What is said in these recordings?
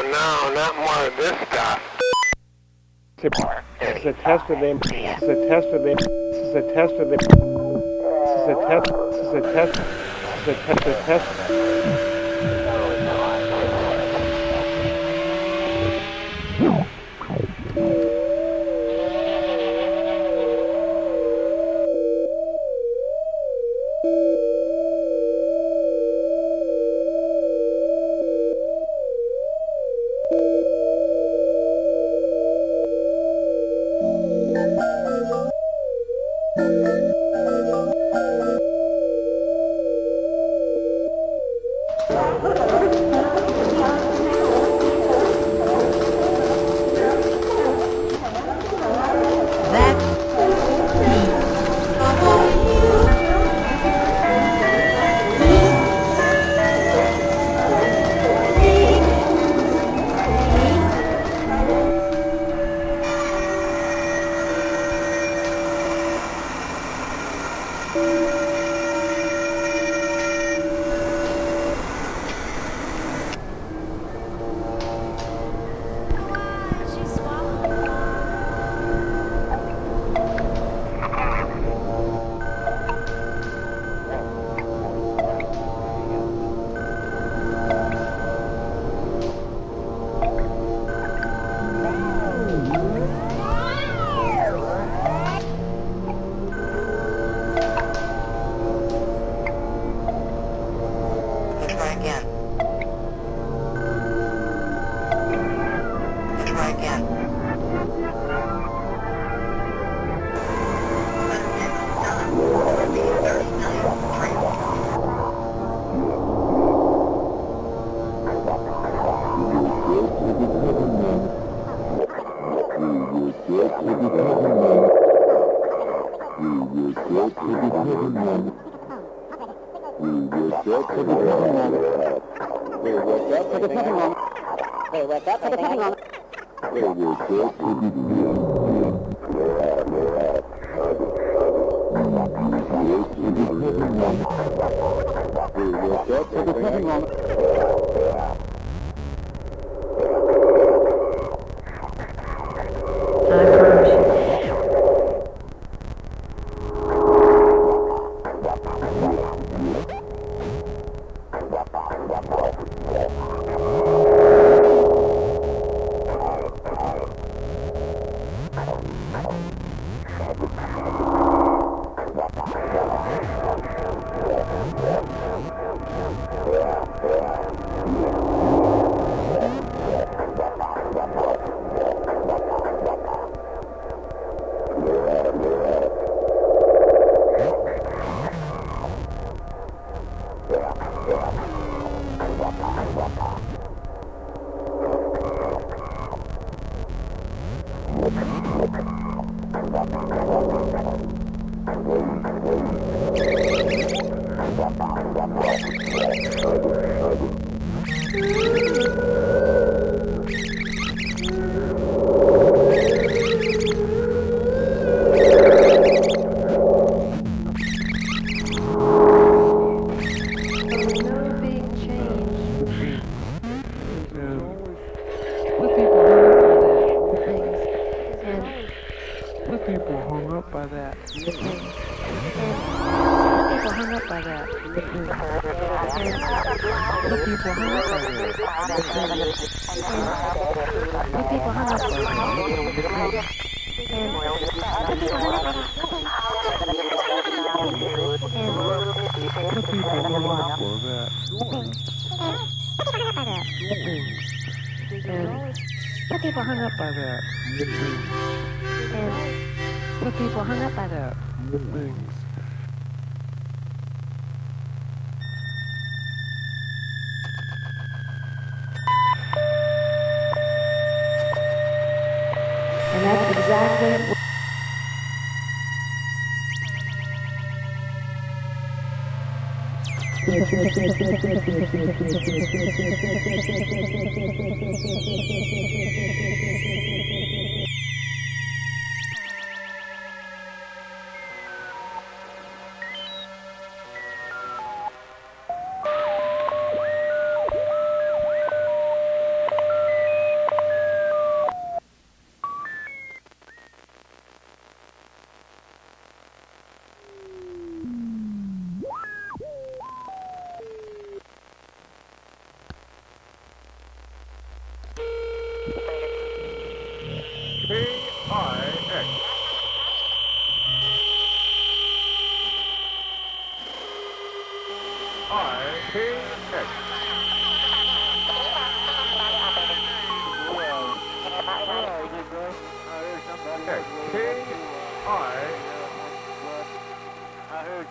no, not more of this stuff. It's a test of them. It's a test of them. This is a test of them. This is a test. This is a test. This is a test. A test.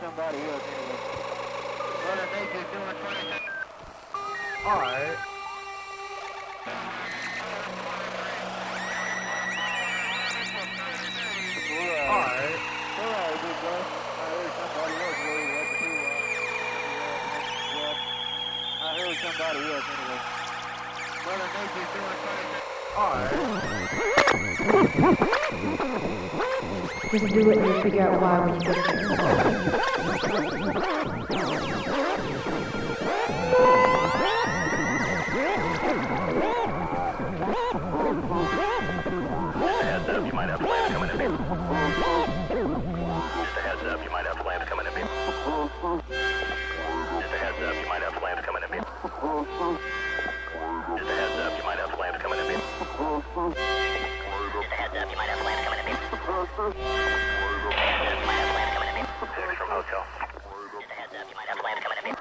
Somebody else anyway. Mother Nature's doing fine. Alright, big boy. I heard somebody else really was too. I heard somebody else anyway. Mother Nature's doing fine. Just do it and you'll figure out why when you get there. Heads up, you might have flames coming in here. Just a heads up, you might have flames coming in here. Just a heads up, you might have flames coming in here. Just a heads up, you might have flames coming in here. Just a heads up, you might have flames coming in here. Just a heads up, you might have flames coming in here. Six from hotel. Just a heads up, you might have flames coming in here.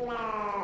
Yeah.